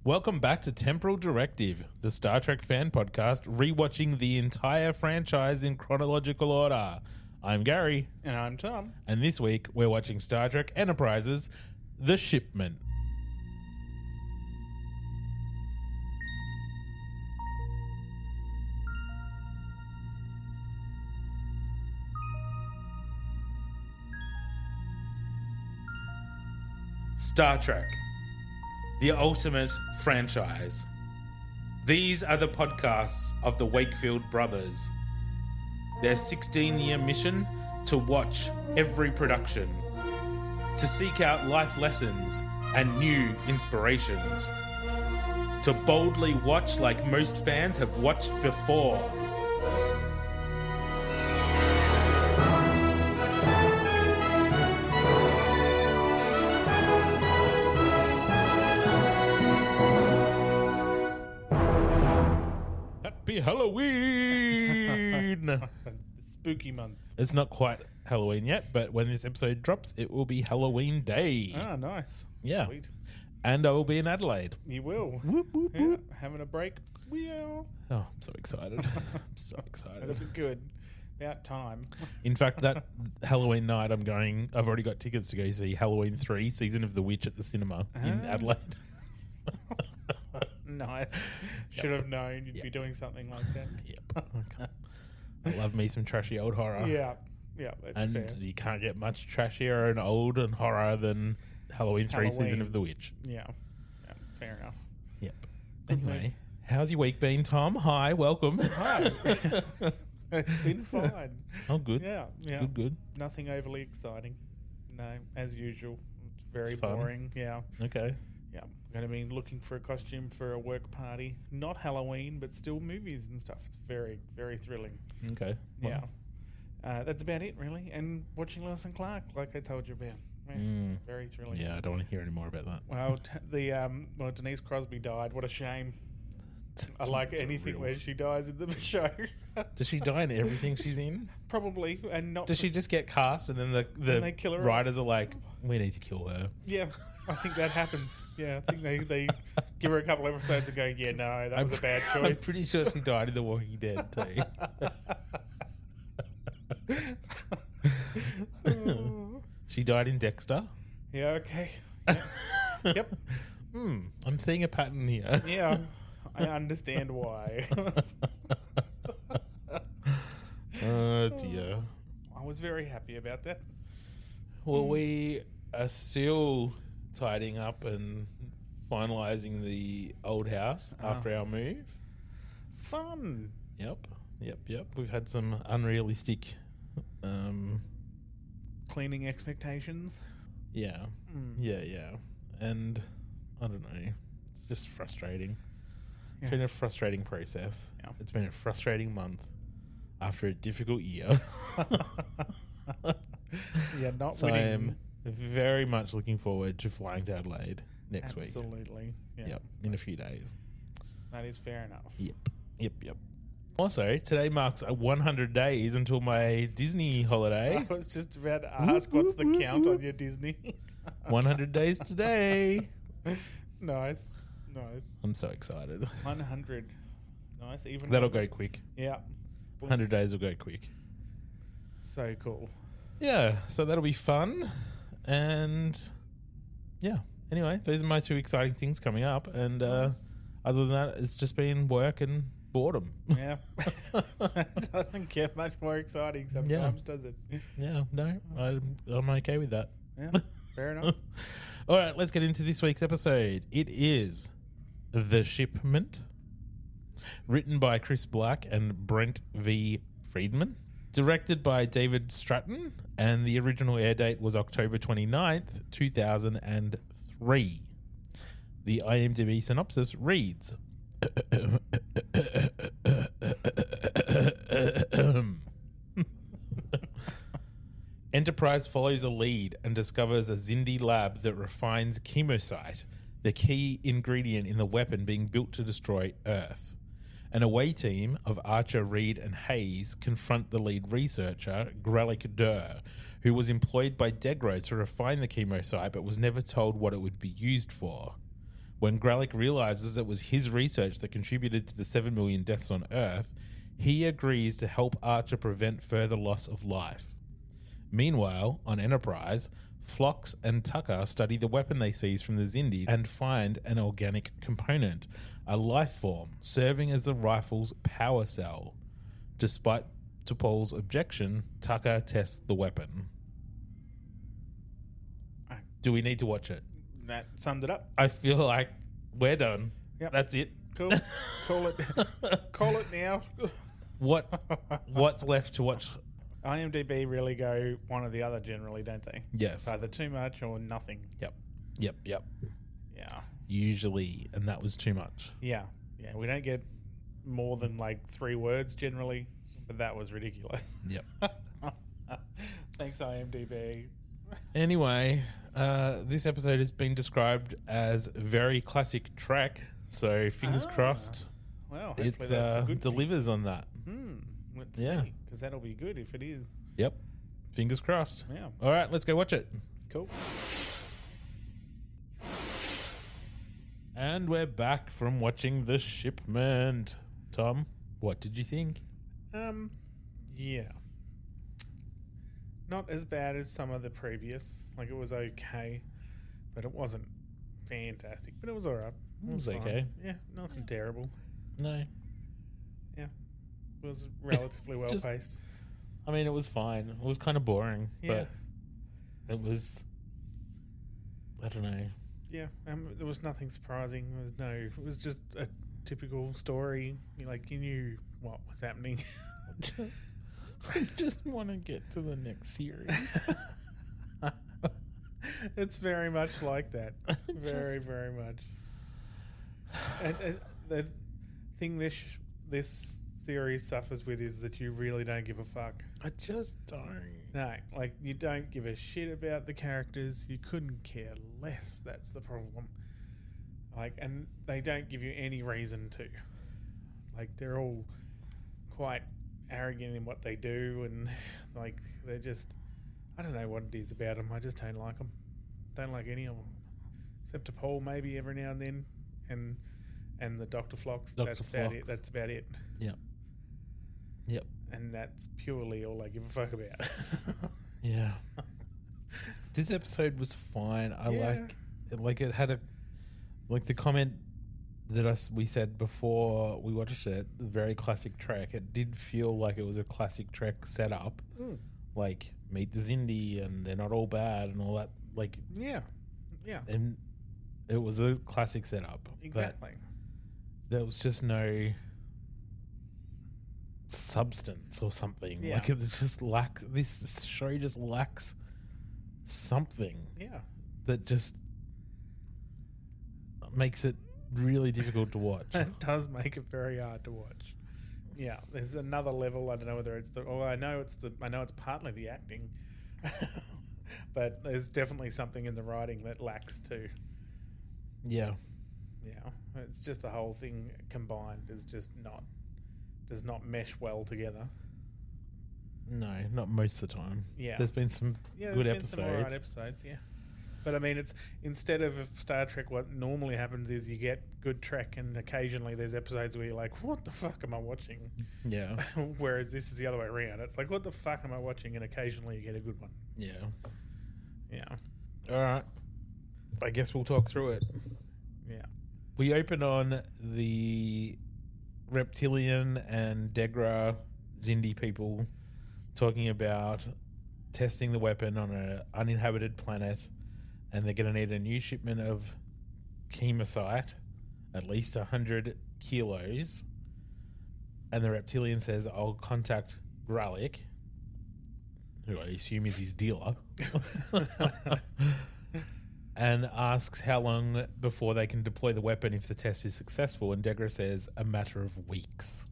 Welcome back to Temporal Directive, the Star Trek fan podcast, rewatching the entire franchise in chronological order. I'm Gary. And I'm Tom. And this week, we're watching Star Trek Enterprise's The Shipment. Star Trek, the ultimate franchise. These are the podcasts of the Wakefield brothers. Their 16-year mission to watch every production, to seek out life lessons and new inspirations, to boldly watch like most fans have watched before. Happy Halloween! Spooky month. It's not quite Halloween yet, but when this episode drops, it will be Halloween Day. Ah, nice. Yeah. Sweet. And I will be in Adelaide. You will. Whoop, whoop, Yeah, whoop. having a break. Yeah. Oh, I'm so excited. I'm so That'll excited. be good. About time. In fact, that Halloween night I've already got tickets to go see Halloween 3, Season of the Witch at the cinema in Ah. Adelaide. Nice. Should have known you'd be doing something like that. Yep. Okay. I love me some trashy old horror. Yeah. Yeah, that's And fair. you can't get much trashier and old and horror than Halloween 3, Season Halloween. of the Witch. Yeah. Yeah, fair enough. Yep. Anyway, how's your week been, Tom? Hi, welcome. Hi. It's been fine. Oh, good. Yeah. Yeah. Good. Nothing overly exciting. No, as usual. It's very Fun. boring. Yeah. Okay. Yeah, I'm going to be looking for a costume for a work party. Not Halloween, but still movies and stuff. It's very, very thrilling. Okay. Yeah. That's about it, really. And watching Lewis and Clark, like I told you about. Yeah, very thrilling. Yeah, I don't want to hear any more about that. Well, Denise Crosby died. What a shame. I like anything where she dies in the show. Does she die in everything she's in? Probably, and not. Does she just get cast and then And they kill her writers are like, we need to kill her? Yeah, I think that happens. Yeah, I think they give her a couple episodes and go, yeah, no, that was a bad choice. I'm pretty sure she died in The Walking Dead too. She died in Dexter. Yeah, okay. Yep. Yep. I'm seeing a pattern here. Yeah, I understand why. Oh dear. I was very happy about that. Well, we are still tidying up and finalising the old house after our move. Fun. Yep. We've had some unrealistic, Cleaning expectations. yeah, and I don't know. It's just frustrating. It's Yeah. been a frustrating process. Yeah. It's been a frustrating month after a difficult year. Yeah, not So I winning. am very much looking forward to flying to Adelaide next week. Absolutely. Yeah. Yep, in a few days. That is fair enough. Yep. Also, today marks 100 days until my Disney holiday. I was just about to ask, what's the count on your Disney? 100 days today. Nice. I'm so excited. 100. Nice. Even That'll go quick. Yeah. 100 days will go quick. So cool. Yeah, so that'll be fun. And yeah, anyway, those are my two exciting things coming up. And Nice. other than that, it's just been work and boredom. Yeah. It doesn't get much more exciting sometimes, does it? Yeah, no, I'm okay with that. Yeah. Fair enough. All right, let's get into this week's episode. It is The Shipment, written by Chris Black and Brent V. Friedman, directed by David Stratton, and the original air date was October 29th, 2003. The IMDb synopsis reads... Enterprise follows a lead and discovers a Xindi lab that refines Kemocite, the key ingredient in the weapon being built to destroy Earth. An away team of Archer, Reed, and Hayes confront the lead researcher, Gralik Durr, who was employed by Degra to refine the Kemocite but was never told what it would be used for. When Gralik realizes it was his research that contributed to the 7 million deaths on Earth, he agrees to help Archer prevent further loss of life. Meanwhile, on Enterprise, Phlox and Tucker study the weapon they seize from the Xindi and find an organic component, a life form, serving as the rifle's power cell. Despite T'Pol's objection, Tucker tests the weapon. Do we need to watch it? That summed it up. I feel like we're done. Yep. That's it. Cool. Call it. Call it now. What's left to watch? IMDb really go one or the other generally, don't they? Yes. It's either too much or nothing. Yep. Yeah. Usually, and that was too much. Yeah. We don't get more than like 3 words generally, but that was ridiculous. Yep. Thanks, IMDb. Anyway, this episode has been described as very classic Trek, so fingers crossed. Well, it hopefully that's a good delivers on that. Let's see, because that'll be good if it is. Yep. Fingers crossed. Yeah. All right, let's go watch it. Cool. And we're back from watching The Shipment. Tom, what did you think? Yeah. Not as bad as some of the previous. Like, it was okay, but it wasn't fantastic. But it was all right. It was fine. okay. Yeah, nothing terrible. No. Yeah. It was relatively well Just- paced. I mean, it was fine. It was kind of boring, Yeah. but it was... I don't know. Yeah, there was nothing surprising. It was just a typical story. You knew what was happening. I just want to get to the next series. It's very much like that. Very, very much. And the thing this series suffers with is that you really don't give a fuck. I just don't. No, you don't give a shit about the characters. You couldn't care less. That's the problem. And they don't give you any reason to. They're all quite arrogant in what they do, and they're just, I don't know what it is about them. I just don't like them. Don't like any of them, except to Paul maybe every now and then, and the Dr. Phlox. That's about it. That's about it. Yep. And that's purely all I give a fuck about. Yeah. This episode was fine. I it had a the comment that we said before we watched it, the very classic Trek. It did feel like it was a classic Trek setup. Meet the Xindi and they're not all bad and all that. Yeah. And it was a classic setup. Exactly. There was just no substance or something. Yeah. It just this show just lacks something. Yeah. That just makes it really difficult to watch. It does make it very hard to watch. Yeah, there's another level. I don't know whether it's I know it's partly the acting, but there's definitely something in the writing that lacks too. Yeah. It's just the whole thing combined does not mesh well together. No, not most of the time. Yeah, there's been some good episodes. Some alright episodes. Yeah. But I mean, it's instead of Star Trek, what normally happens is you get good Trek, and occasionally there's episodes where you're like, "What the fuck am I watching?" Yeah. Whereas this is the other way around. It's like, "What the fuck am I watching?" And occasionally you get a good one. Yeah. All right. I guess we'll talk through it. Yeah. We open on the Reptilian and Degra Xindi people talking about testing the weapon on an uninhabited planet. And they're going to need a new shipment of Kemocite, at least 100 kilos. And the Reptilian says, I'll contact Gralik, who I assume is his dealer, and asks how long before they can deploy the weapon if the test is successful. And Degra says, a matter of weeks.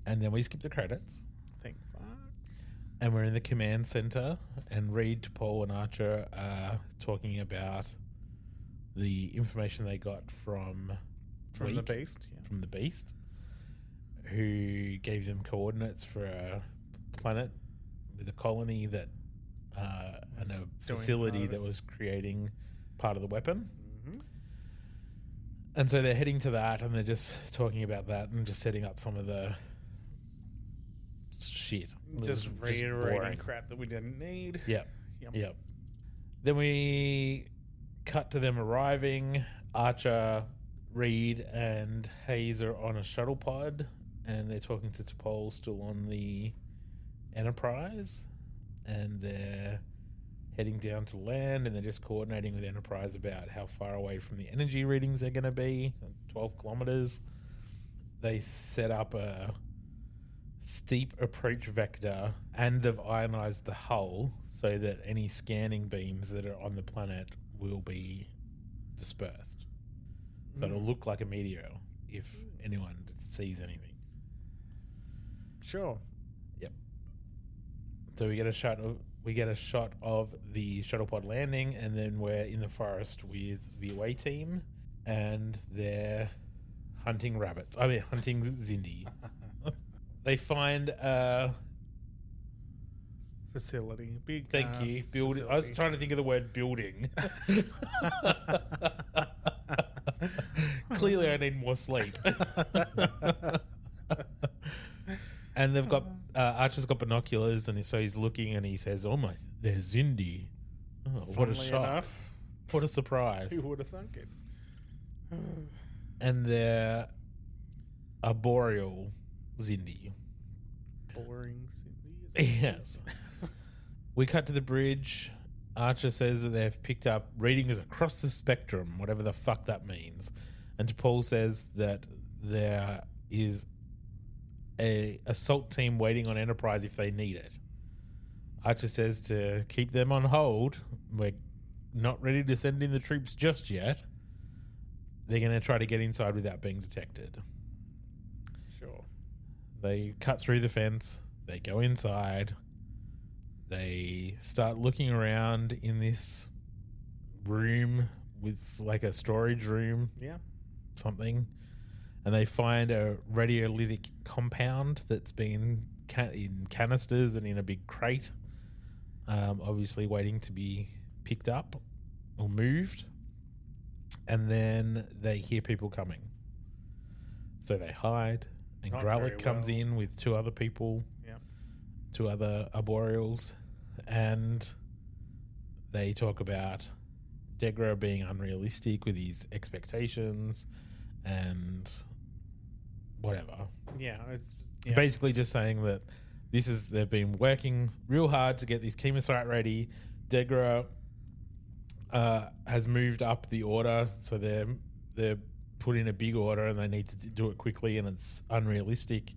And then we skip the credits. And we're in the command center, and Reed, Paul, and Archer are talking about the information they got from the Beast. Yeah. From the Beast, who gave them coordinates for a planet with a colony that and a facility that was creating part of the weapon. And so they're heading to that, and they're just talking about that and just setting up some of the shit. Just reiterating boring crap that we didn't need. Yep. Then we cut to them arriving. Archer, Reed, and Hayes are on a shuttle pod, and they're talking to T'Pol still on the Enterprise, and they're heading down to land, and they're just coordinating with Enterprise about how far away from the energy readings they're going to be, 12 kilometers. They set up a steep approach vector and have ionized the hull so that any scanning beams that are on the planet will be dispersed. So it'll look like a meteor if anyone sees anything. Sure. Yep. So we get a shot of the shuttle pod landing, and then we're in the forest with the away team, and they're hunting rabbits. Hunting Xindi. They find a facility. Big. Thank you. Building. I was trying to think of the word building. Clearly, I need more sleep. And they've got Archer's got binoculars, and so he's looking, and he says, "Oh my, there's Xindi! Oh, what a shock! What a surprise! Who would have thunk it?" And they're arboreal Xindi. Boring Xindi. Yes. We cut to the bridge. Archer says that they've picked up readings across the spectrum, whatever the fuck that means. And Paul says that there is a assault team waiting on Enterprise if they need it. Archer says to keep them on hold. We're not ready to send in the troops just yet. They're going to try to get inside without being detected. Sure. They cut through the fence. They go inside. They start looking around in this room with like a storage room. Yeah. Something. And they find a radiolytic compound that's been in canisters and in a big crate. Obviously waiting to be picked up or moved. And then they hear people coming. So they hide. And Gralik comes in with two other people. Yep. Two other arboreals. And they talk about Degra being unrealistic with his expectations and whatever. Yeah. Basically just saying that they've been working real hard to get this Kemocite ready. Degra has moved up the order, so they're put in a big order and they need to do it quickly, and it's unrealistic.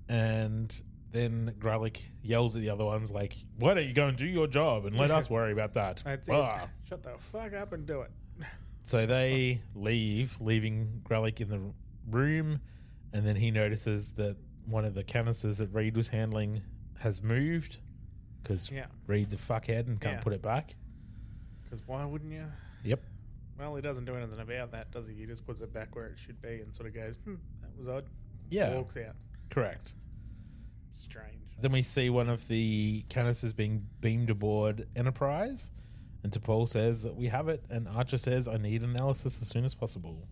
And then Gralik yells at the other ones like, "Why don't you go and do your job and let us worry about that?" That's it. Shut the fuck up and do it. So they leaving Gralik in the room, and then he notices that one of the canisters that Reed was handling has moved because Reed's a fuckhead and can't put it back. Because why wouldn't you? Yep. Well, he doesn't do anything about that, does he? He just puts it back where it should be and sort of goes, that was odd. Yeah. Walks out. Correct. Strange. Then we see one of the canisters being beamed aboard Enterprise, and T'Pol says that we have it, and Archer says, "I need analysis as soon as possible."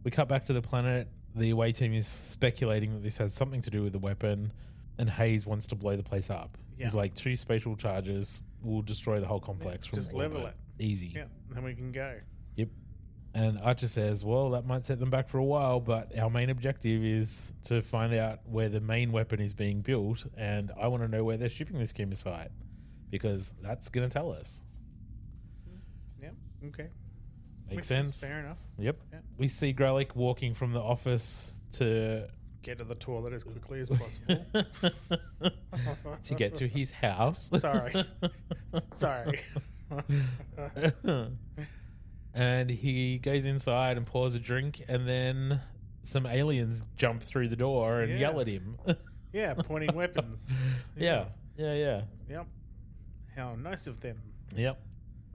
We cut back to the planet. The away team is speculating that this has something to do with the weapon, and Hayes wants to blow the place up. Yeah. He's like, 2 spatial charges will destroy the whole complex from just level it. Easy. Yeah, then we can go. Yep. And Archer says, well, that might set them back for a while, but our main objective is to find out where the main weapon is being built, and I want to know where they're shipping this Kemocite, because that's going to tell us. Yep, okay. Makes sense. Fair enough. Yep. We see Gralik walking from the office to get to the toilet as quickly as possible. To get to his house. Sorry. And he goes inside and pours a drink, and then some aliens jump through the door and yell at him. Yeah, pointing weapons. Yeah. Yep. How nice of them. Yep.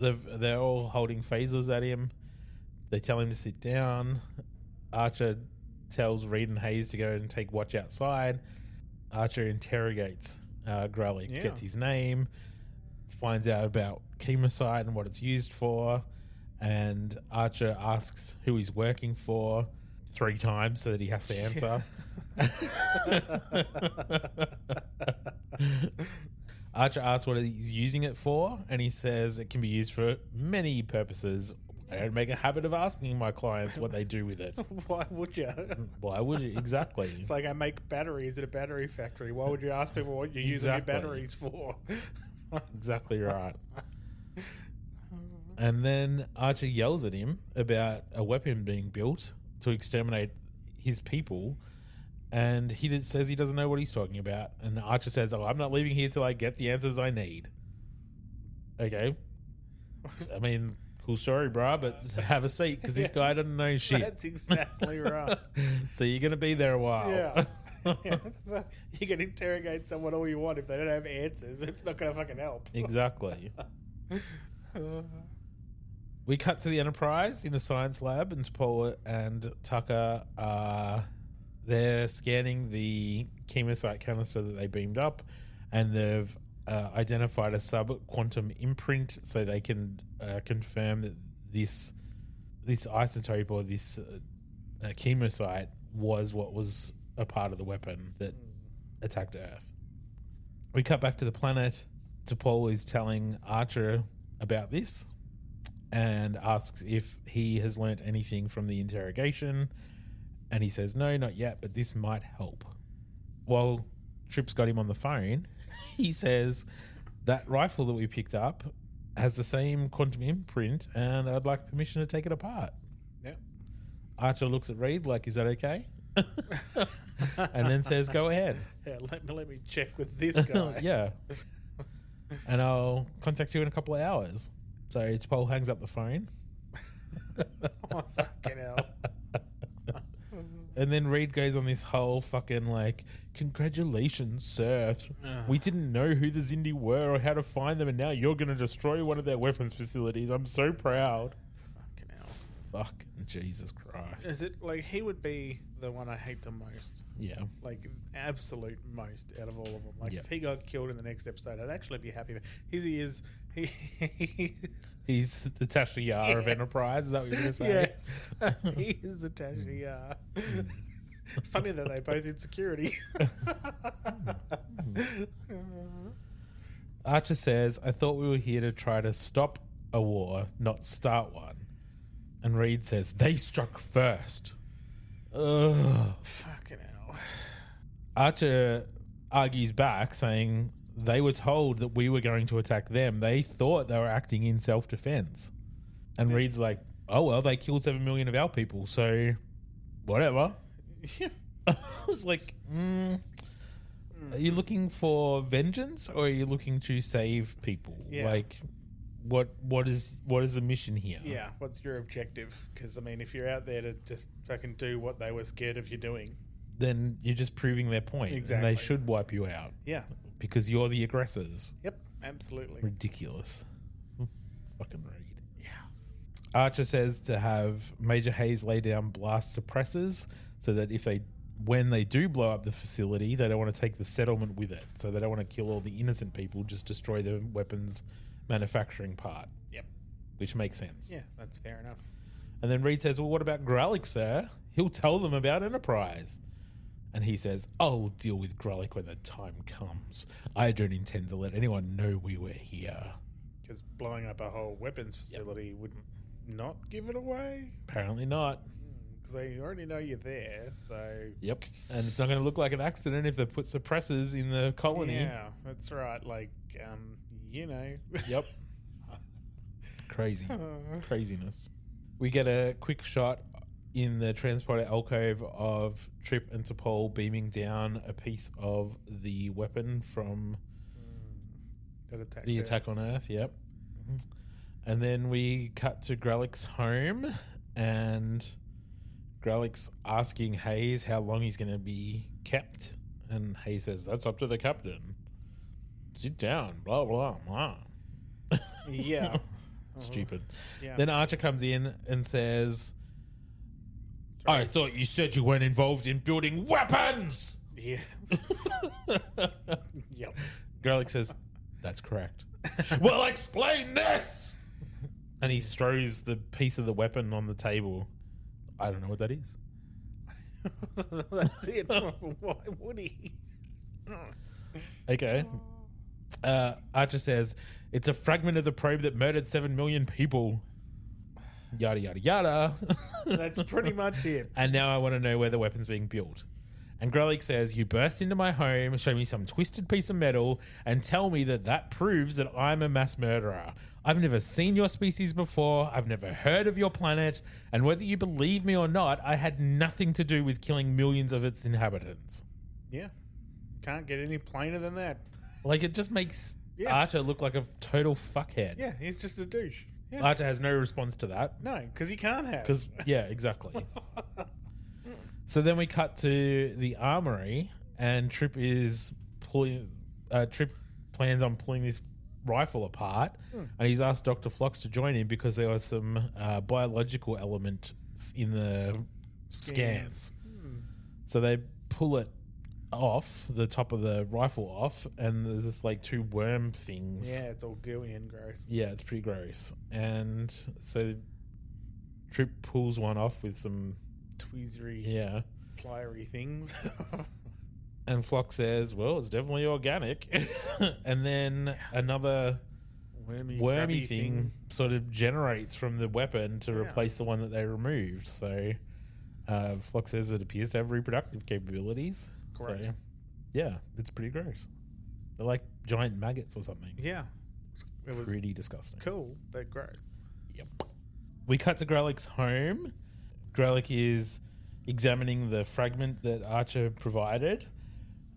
They're all holding phasers at him. They tell him to sit down. Archer tells Reed and Hayes to go and take watch outside. Archer interrogates Gralik, gets his name, finds out about Kemocite and what it's used for, and Archer asks who he's working for 3 times so that he has to answer. Archer asks what he's using it for, and he says it can be used for many purposes. I don't make a habit of asking my clients what they do with it. Why would you? Why would you? Exactly. It's like I make batteries at a battery factory. Why would you ask people what you're using your batteries for? Exactly right. And then Archer yells at him about a weapon being built to exterminate his people, and he says he doesn't know what he's talking about. And Archer says, "Oh, I'm not leaving here till I get the answers I need." Okay. I mean, cool story, brah, but have a seat because this guy doesn't know shit. That's exactly right. So you're going to be there a while. Yeah. So you can interrogate someone all you want. If they don't have answers, it's not going to fucking help. Exactly. We cut to the Enterprise in the science lab, and Temporal and Tucker are there scanning the Kemocite canister that they beamed up, and they've identified a sub-quantum imprint so they can confirm that this isotope or this Kemocite was what was a part of the weapon that attacked Earth. We cut back to the planet. Temporal is telling Archer about this and asks if he has learnt anything from the interrogation, and he says no, not yet, but this might help. While Trip's got him on the phone, he says that rifle that we picked up has the same quantum imprint, and I'd like permission to take it apart. Yep. Archer looks at Reed like, is that okay? And then says, go ahead. Yeah, let me check with this guy. Yeah. And I'll contact you in a couple of hours. So Temporal hangs up the phone. Oh, fucking hell. And then Reed goes on this whole fucking like, congratulations, sir. We didn't know who the Xindi were or how to find them, and now you're going to destroy one of their weapons facilities. I'm so proud. Fucking hell. Fucking Jesus Christ. Is it like he would be the one I hate the most? Yeah. Like absolute most out of all of them. Like Yep. if he got killed in the next episode, I'd actually be happy. He's the Tasha Yar of Yes. Enterprise. Is that what you're going to say? Yes, he is a Tasha Yar. Funny that they both in security. Archer says, I thought we were here to try to stop a war, not start one. And Reed says, they struck first. Ugh. Fucking hell. Archer argues back, saying they were told that we were going to attack them. They thought they were acting in self-defense. And Reed's like, oh, well, they killed 7 million of our people, so whatever. I was like, are you looking for vengeance or are you looking to save people? Yeah. Like, what is the mission here? Yeah, what's your objective? Because, I mean, if you're out there to just fucking do what they were scared of you doing, then you're just proving their point. Exactly. And they should wipe you out. Yeah. Because you're the aggressors. Yep, absolutely. Ridiculous. Fucking Reed. Yeah. Archer says to have Major Hayes lay down blast suppressors so that when they do blow up the facility, they don't want to take the settlement with it. So they don't want to kill all the innocent people, just destroy the weapons manufacturing part. Yep. Which makes sense. Yeah, that's fair enough. And then Reed says, well, what about Gralik, sir? He'll tell them about Enterprise. And he says, I'll deal with Gralik when the time comes. I don't intend to let anyone know we were here. Because blowing up a whole weapons facility would not give it away? Apparently not. Because they already know you're there, so... Yep. And it's not going to look like an accident if they put suppressors in the colony. Yeah, that's right. Like, you know. Yep. Crazy. Craziness. We get a quick shot in the transporter alcove of Trip and Temporal beaming down a piece of the weapon from the attack on Earth. Yep. And then we cut to Gralik's home, and Gralik's asking Hayes how long he's going to be kept, and Hayes says, that's up to the captain. Sit down, blah, blah, blah. Yeah. Stupid. Yeah. Then Archer comes in and says, I thought you said you weren't involved in building weapons. Yeah. Yep. Gralik says, that's correct. Well, explain this. And he throws the piece of the weapon on the table. I don't know what that is. That's it. Why would he? Okay. Archer says, it's a fragment of the probe that murdered 7 million people. Yada, yada, yada. That's pretty much it. And now I want to know where the weapon's being built. And Gralik says, you burst into my home, show me some twisted piece of metal, and tell me that proves that I'm a mass murderer. I've never seen your species before. I've never heard of your planet. And whether you believe me or not, I had nothing to do with killing millions of its inhabitants. Yeah. Can't get any plainer than that. Like, it just makes Archer look like a total fuckhead. Yeah, he's just a douche. Yeah. Archer has no response to that. No, because he can't have. Because, yeah, exactly. So then we cut to the armory, and Trip is pulling. Trip plans on pulling this rifle apart, and he's asked Dr. Phlox to join him because there was some biological element in the scans. So they pull it off, the top of the rifle off, and there's this like 2 worm things. Yeah, it's all gooey and gross. Yeah, it's pretty gross. And so Trip pulls one off with some tweezery, pliery things. And Phlox says, well, it's definitely organic. And then another wormy thing sort of generates from the weapon to replace the one that they removed. So Phlox says it appears to have reproductive capabilities. Gross. So, yeah, it's pretty gross. They're like giant maggots or something. Yeah. It was pretty disgusting. Cool, but gross. Yep. We cut to Gralik's home. Gralik is examining the fragment that Archer provided,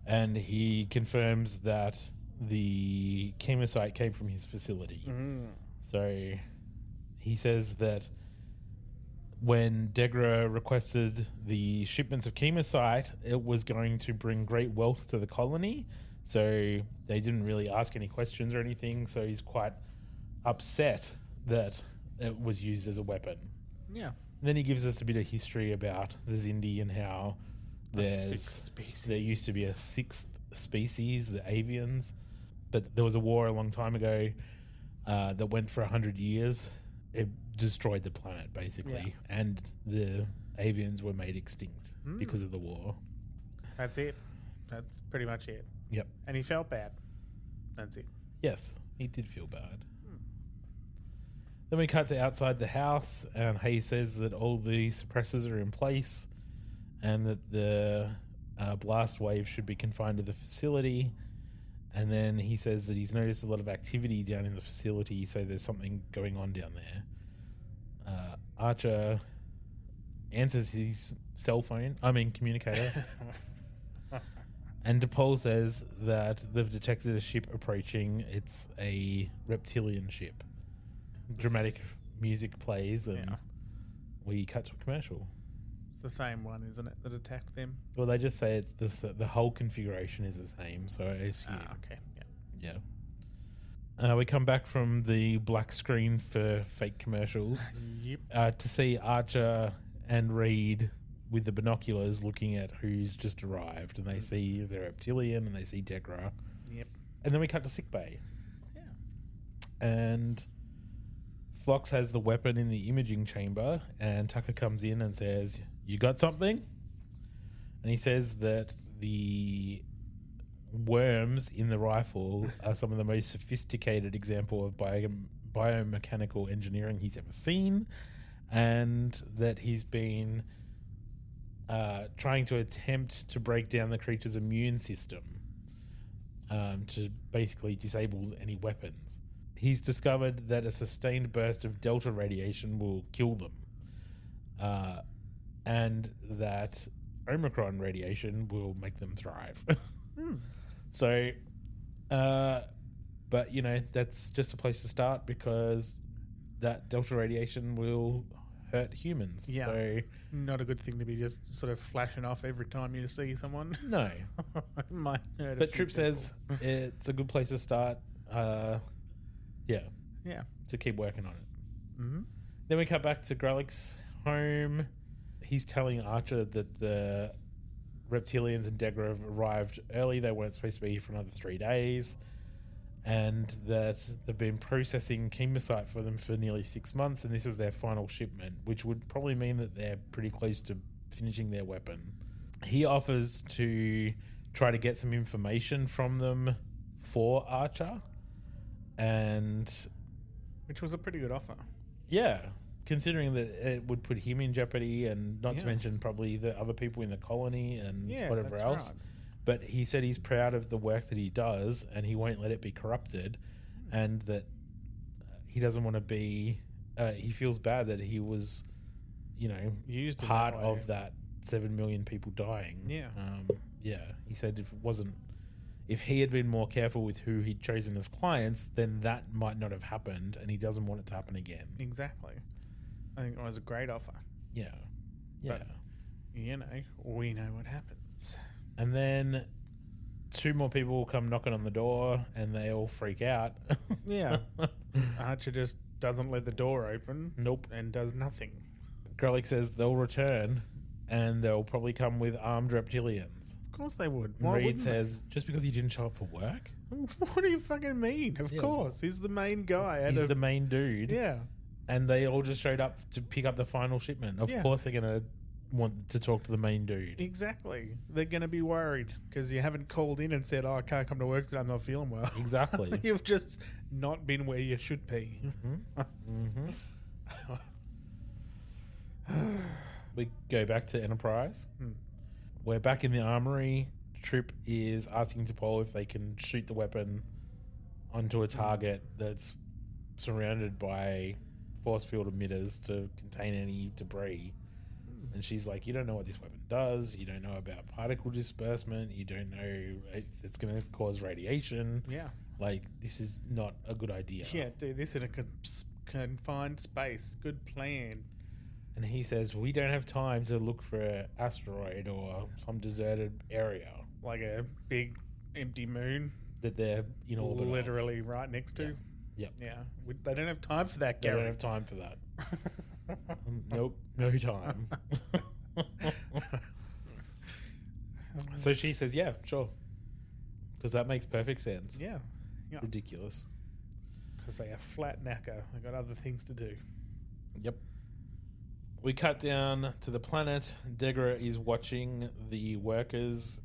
and he confirms that the Kemocite came from his facility. So he says that when Degra requested the shipments of Kemocite, it was going to bring great wealth to the colony. So they didn't really ask any questions or anything. So he's quite upset that it was used as a weapon. Yeah. Then he gives us a bit of history about the Xindi and how there used to be a 6th species, the avians, but there was a war a long time ago that went for 100 years. It destroyed the planet, basically, and the avians were made extinct because of the war. That's it. That's pretty much it. Yep. And he felt bad. That's it. Yes, he did feel bad. Then we cut to outside the house, and Hayes says that all the suppressors are in place and that the blast wave should be confined to the facility. And then he says that he's noticed a lot of activity down in the facility, so there's something going on down there. Archer answers his communicator. And DePaul says that they've detected a ship approaching. It's a reptilian ship. Dramatic music plays, and we cut to a commercial. It's the same one, isn't it, that attacked them? Well, they just say it's this, the whole configuration is the same, so I assume. Okay, Yeah. We come back from the black screen for fake commercials to see Archer and Reed with the binoculars looking at who's just arrived, and they see the reptilian and they see Degra. Yep. And then we cut to sickbay. Yeah. And Phlox has the weapon in the imaging chamber, and Tucker comes in and says, "You got something?" And he says that the worms in the rifle are some of the most sophisticated example of biomechanical engineering he's ever seen, and that he's been trying to attempt to break down the creature's immune system to basically disable any weapons. He's discovered that a sustained burst of delta radiation will kill them, and that Omicron radiation will make them thrive. So, but that's just a place to start, because that delta radiation will hurt humans. Yeah. So, not a good thing to be just sort of flashing off every time you see someone. No. Might hurt a but few Tripp people. says it's a good place to start. Yeah. To keep working on it. Mm-hmm. Then we cut back to Gralik's home. He's telling Archer that the reptilians and Degra have arrived early. They weren't supposed to be here for another 3 days. and that they've been processing Kemocite for them for nearly 6 months, and this is their final shipment, which would probably mean that they're pretty close to finishing their weapon. He offers to try to get some information from them for Archer, and Which was a pretty good offer. yeah, considering that it would put him in jeopardy, and not to mention probably the other people in the colony and whatever that's else. right. But he said he's proud of the work that he does, and he won't let it be corrupted, and that he doesn't want to be. He feels bad that he was, Used in part that way. of that 7 million people dying. Yeah. He said if he had been more careful with who he'd chosen as clients, then that might not have happened, and he doesn't want it to happen again. Exactly. I think it was a great offer. Yeah. But, we know what happens. And then 2 more people will come knocking on the door, and they all freak out. Yeah. Archer just doesn't let the door open. Nope. And does nothing. Gralik says they'll return, and they'll probably come with armed reptilians. Of course they would. And Reed says, just because he didn't show up for work? What do you fucking mean? Of course. He's the main guy. He's the main dude. Yeah. And they all just showed up to pick up the final shipment. Of course they're going to want to talk to the main dude. Exactly. They're going to be worried because you haven't called in and said, I can't come to work today, I'm not feeling well. Exactly. You've just not been where you should be. We go back to Enterprise. We're back in the armory. Trip is asking T'Pol if they can shoot the weapon onto a target that's surrounded by force field emitters to contain any debris. And she's like, you don't know what this weapon does. You don't know about particle disbursement. You don't know if it's going to cause radiation. Yeah. Like, this is not a good idea. Yeah, do this in a confined space. Good plan. And he says, we don't have time to look for an asteroid or some deserted area. Like a big empty moon That they're in orbit literally right next to. Yep. Yeah. They don't have time for that, They Gary. don't have time for that. Nope, no time. So she says, yeah, sure. Because that makes perfect sense. Yeah. Ridiculous. Because they are flat knacker. They got other things to do. Yep. We cut down to the planet. Degra is watching the workers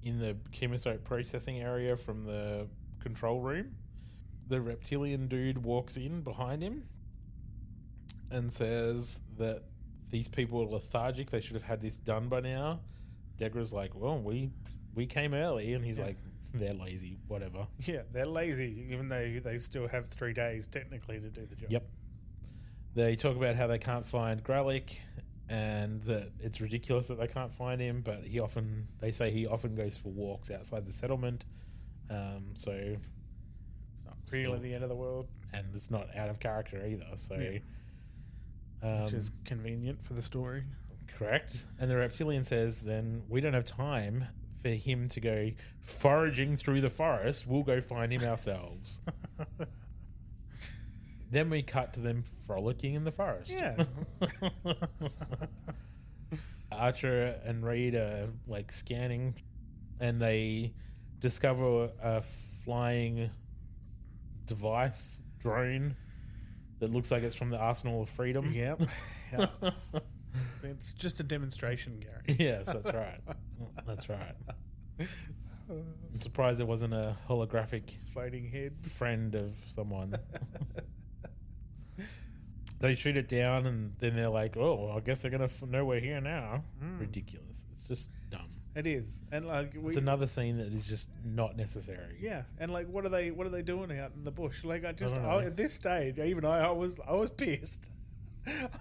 in the Kemocite processing area from the control room. The reptilian dude walks in behind him and says that these people are lethargic. They should have had this done by now. Degra's like, well, we came early. And he's like, they're lazy, whatever. Yeah, they're lazy, even though they still have 3 days technically to do the job. Yep. They talk about how they can't find Gralik and that it's ridiculous that they can't find him, but they say he often goes for walks outside the settlement. So It's not really the end of the world. And it's not out of character either. So, Which is convenient for the story. Correct. And the reptilian says, then we don't have time for him to go foraging through the forest. We'll go find him ourselves. Then we cut to them frolicking in the forest. Yeah. Archer and Reed are like scanning, and they discover a flying device, drone, that looks like it's from the Arsenal of Freedom. Yep. It's just a demonstration, Gary. Yes, that's right. That's right. I'm surprised there wasn't a holographic Floating head. friend of someone. They shoot it down, and then they're like, oh, I guess they're going to know we're here now. Ridiculous. It's just dumb. It is. And like It's another scene that is just not necessary. yeah, and like what are they doing out in the bush? Like I don't know. at this stage, even I was pissed.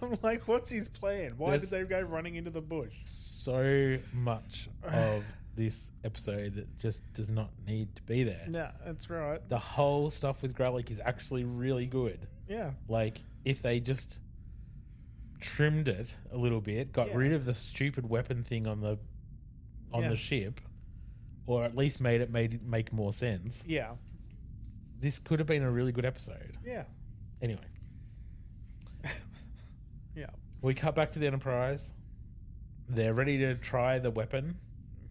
I'm like, what's his plan? Why did they go running into the bush? So much of this episode that just does not need to be there. No, that's right. The whole stuff with Gralik is actually really good. Yeah. Like, if they just trimmed it a little bit, got rid of the stupid weapon thing on the ship, or at least made it make more sense. Yeah. This could have been a really good episode. Yeah. Anyway. Yeah. We cut back to the Enterprise. They're ready to try the weapon.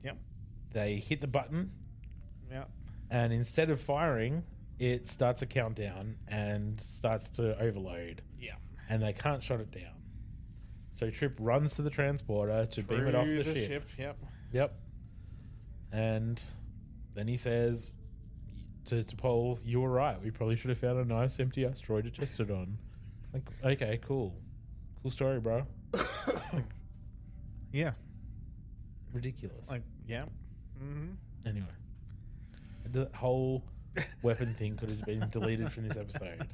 Yep. They hit the button. Yep. And instead of firing, it starts a countdown and starts to overload. Yeah. And they can't shut it down. So Trip runs to the transporter to beam it off the ship. Yep. And then he says to Paul, "You were right. We probably should have found a nice empty asteroid to test it on." Like, okay, cool. Cool story, bro. Yeah. Ridiculous. Like, yeah. Mm-hmm. Anyway. The whole weapon thing could have been deleted from this episode.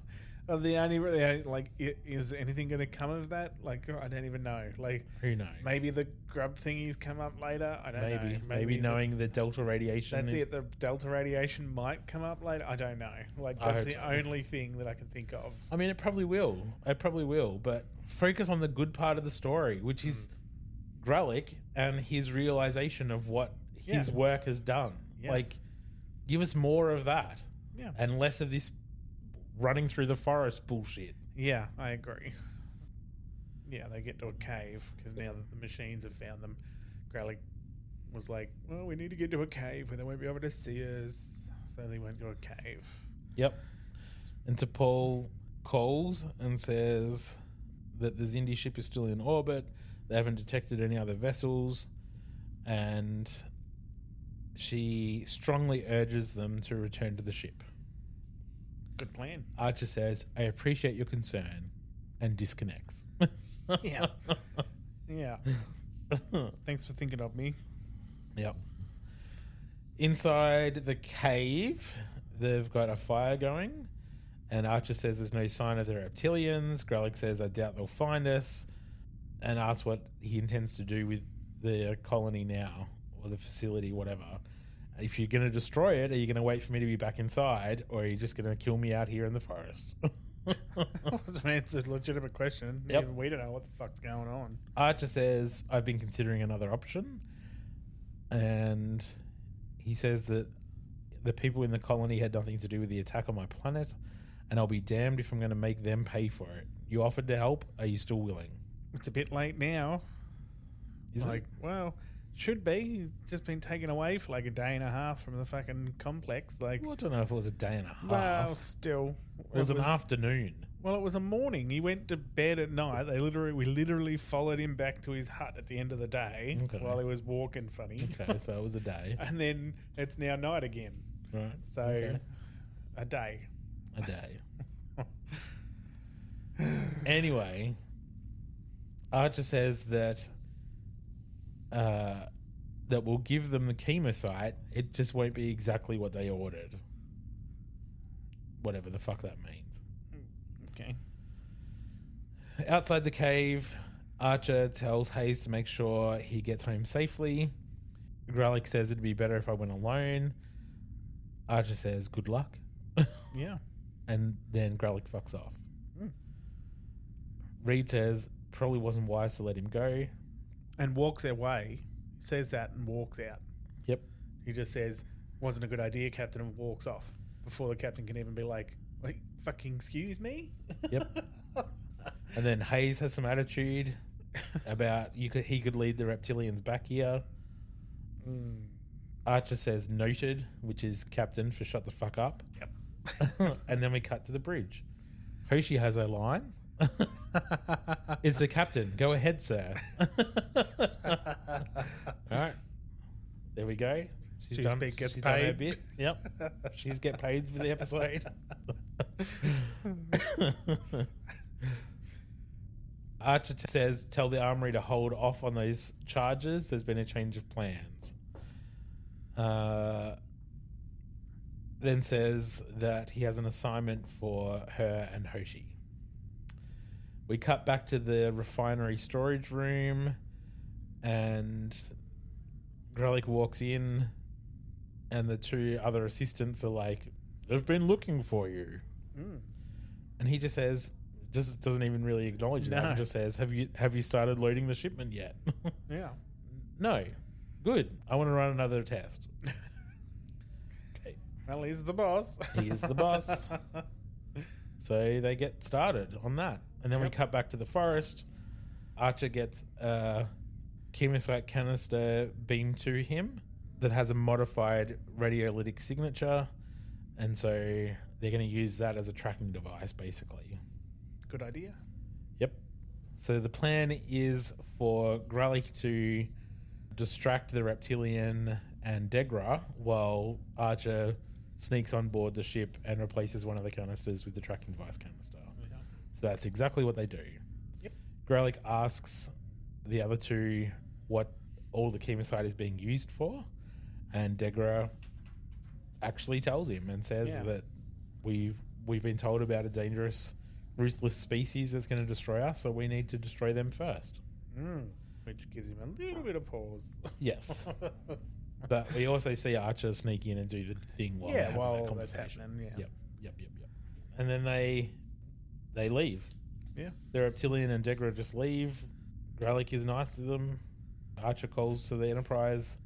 The only really, like, is anything going to come of that? Like, I don't even know. Like, who knows? Maybe the grub thingies come up later. I don't know. Maybe knowing the delta radiation. That's it. The delta radiation might come up later. I don't know. Like, that's the only thing that I can think of. I mean, it probably will. But focus on the good part of the story, which is Gralik and his realization of what his work has done. Yeah. Like, give us more of that. Yeah. And less of this running through the forest bullshit. Yeah, I agree. Yeah, they get to a cave because now that the machines have found them, Gralik was like, well, we need to get to a cave where they won't be able to see us. So they went to a cave. Yep. And T'Pol calls and says that the Xindi ship is still in orbit. They haven't detected any other vessels. And she strongly urges them to return to the ship. Good plan. Archer says, "I appreciate your concern," and disconnects. Yeah. Yeah. Thanks for thinking of me. Yep. Inside the cave, they've got a fire going, and Archer says there's no sign of the reptilians. Gralik says, "I doubt they'll find us," and asks what he intends to do with the colony now, or the facility, whatever. If you're going to destroy it, are you going to wait for me to be back inside, or are you just going to kill me out here in the forest? That was an answered legitimate question. Yep. Even we don't know what the fuck's going on. Archer says, "I've been considering another option." And he says that the people in the colony had nothing to do with the attack on my planet, and I'll be damned if I'm going to make them pay for it. You offered to help. Are you still willing? It's a bit late now. Is it? Well, should be. He's just been taken away for like a day and a half from the fucking complex. Like, well, I don't know if it was a day and a half. Well, still. It was an afternoon. Well, it was a morning. He went to bed at night. We literally followed him back to his hut at the end of the day while he was walking funny. Okay, so it was a day. And then it's now night again. Right. So, a day. A day. Anyway, Archer says that we'll give them the Kemocite. It just won't be exactly what they ordered. Whatever the fuck that means. Okay. Outside the cave, Archer tells Hayes to make sure he gets home safely. Gralik says it'd be better if I went alone. Archer says, "Good luck." Yeah. And then Gralik fucks off. Reed says, probably wasn't wise to let him go. And walks away. Says that and walks out. Yep. He just says, wasn't a good idea, Captain, and walks off. Before the captain can even be like, wait, fucking excuse me? Yep. And then Hayes has some attitude about he could lead the reptilians back here. Archer says noted, which is captain for shut the fuck up. Yep. And then we cut to the bridge. Hoshi has a line. It's the captain. Go ahead, sir. All right. There we go. She's done her bit. Yep. She's get paid for the episode. Archer says, tell the armory to hold off on those charges. There's been a change of plans. Then says that he has an assignment for her and Hoshi. We cut back to the refinery storage room, and Gralik walks in, and the two other assistants are like, they've been looking for you. And he just says, just doesn't even really acknowledge that. He just says, have you started loading the shipment yet? Yeah. No. Good. I want to run another test. Okay. Well, he's the boss. He is the boss. So they get started on that. And then we cut back to the forest. Archer gets a Kemocite canister beamed to him. that has a modified radiolytic signature, and so they're going to use that as a tracking device, basically. Good idea. Yep. So the plan is for Gralik to distract the reptilian and Degra while Archer sneaks on board the ship and replaces one of the canisters with the tracking device canister. Yeah. So that's exactly what they do. Yep. Gralik asks the other two what all the Kemocite is being used for, and Degra actually tells him and says that we've been told about a dangerous, ruthless species that's going to destroy us, so we need to destroy them first. Which gives him a little bit of pause. Yes. But we also see Archer sneak in and do the thing while they're having that conversation. That's happening, Yep. And then they leave. Yeah. The reptilian and Degra just leave. Gralik is nice to them. Archer calls to the Enterprise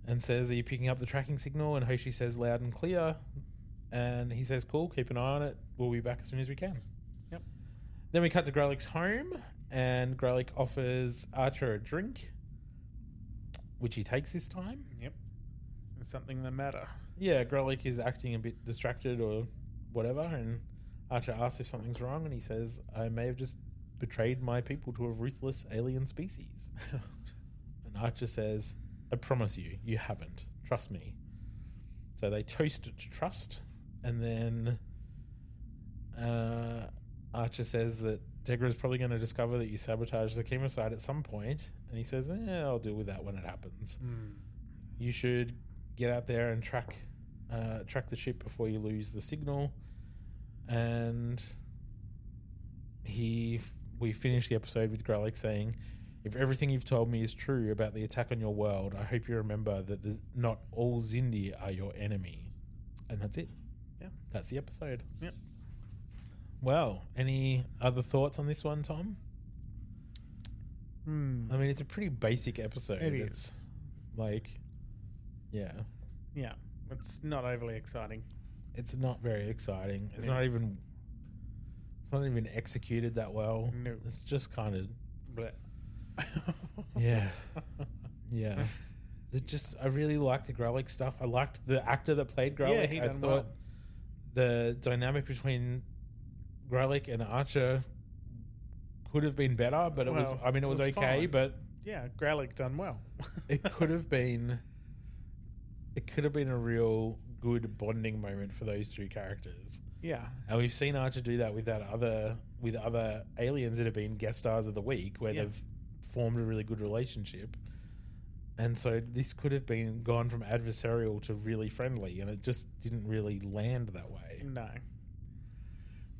and says, "Are you picking up the tracking signal?" And Hoshi says, "Loud and clear." And he says, "Cool, keep an eye on it. We'll be back as soon as we can." Yep. Then we cut to Gralik's home, and Gralik offers Archer a drink, which he takes this time. Yep. There's something the matter. Yeah, Gralik is acting a bit distracted or whatever, and Archer asks if something's wrong, and he says, "I may have just betrayed my people to a ruthless alien species." And Archer says, "I promise you, you haven't. Trust me." So they toast to trust, and then Archer says that Degra is probably going to discover that you sabotage the Kemocite at some point, and he says, "I'll deal with that when it happens. You should get out there and track the ship before you lose the signal." And we finish the episode with Gralik saying, "If everything you've told me is true about the attack on your world, I hope you remember that not all Xindi are your enemy." And that's it. Yeah. That's the episode. Yep. Well, any other thoughts on this one, Tom? I mean, it's a pretty basic episode. It's like, yeah. Yeah. It's not overly exciting. It's not very exciting. It's not even executed that well. No. It's just kind of Blech. yeah. I really liked the Gralik stuff. I liked the actor that played Gralik. Yeah, he I done thought well. the dynamic between Gralik and Archer could have been better, but it was okay, fine. but Yeah, Gralik done well. it could have been a real good bonding moment for those two characters. Yeah. And we've seen Archer do that with other aliens that have been guest stars of the week, where they've formed a really good relationship. And so this could have been gone from adversarial to really friendly, and it just didn't really land that way. No.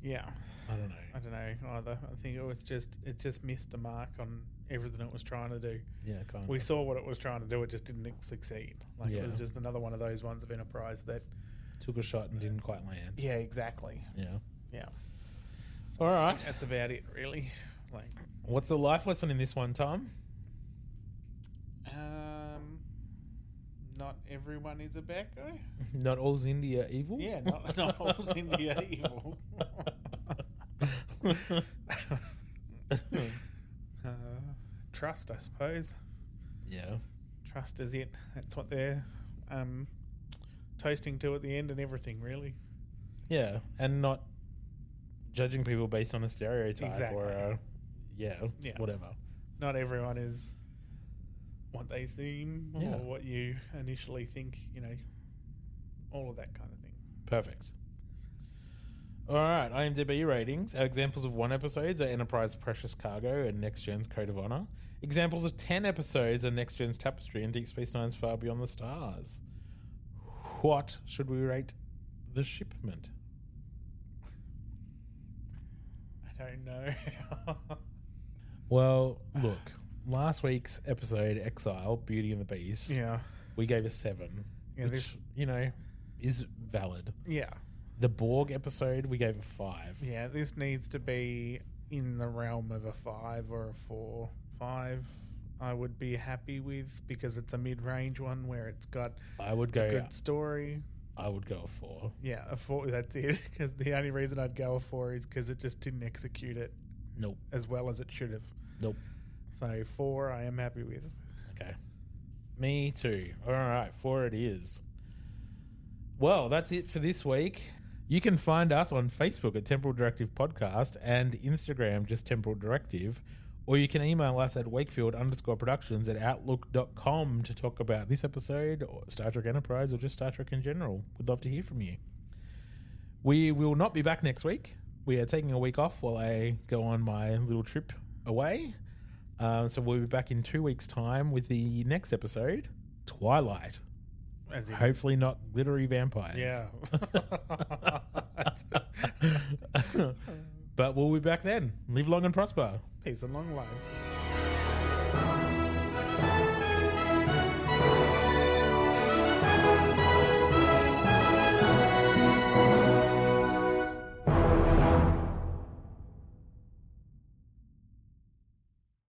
Yeah. I don't know either. I think it just missed the mark on everything it was trying to do. Yeah, kind of. We saw what it was trying to do, it just didn't succeed. It was just another one of those ones of Enterprise that took a shot and didn't quite land. Yeah, exactly. Yeah. All right. That's about it, really. What's the life lesson in this one, Tom? Not everyone is a bad guy. Not all Xindi are evil? Yeah, not all Xindi are evil. Trust, I suppose. Yeah. Trust is it. That's what they're toasting to at the end and everything, really. Yeah, and not judging people based on a stereotype Exactly. or whatever. Not everyone is what they seem or what you initially think, all of that kind of thing. Perfect. All right, IMDb ratings. Our examples of 1 episodes are Enterprise Precious Cargo and Next Gen's Code of Honor. Examples of 10 episodes are Next Gen's Tapestry and Deep Space Nine's Far Beyond the Stars. What should we rate the Shipment? I don't know. Well, look, last week's episode, Exile, Beauty and the Beast, we gave a 7, which, is valid. Yeah. The Borg episode, we gave a 5. Yeah, this needs to be in the realm of a 5 or a 4. 5, I would be happy with, because it's a mid-range one where it's got a good story. I would go a 4. Yeah, a 4, that's it. Because the only reason I'd go a 4 is because it just didn't execute it as well as it should have. Nope. So 4, I am happy with. Okay. Me too. All right, 4 it is. Well, that's it for this week. You can find us on Facebook at Temporal Directive Podcast and Instagram just Temporal Directive, or you can email us at wakefield_productions@outlook.com to talk about this episode or Star Trek Enterprise or just Star Trek in general. We'd love to hear from you. We will not be back next week. We are taking a week off while I go on my little trip away. So we'll be back in 2 weeks' time with the next episode, Twilight. Hopefully not glittery vampires. Yeah. But we'll be back then. Live long and prosper. Peace and long life.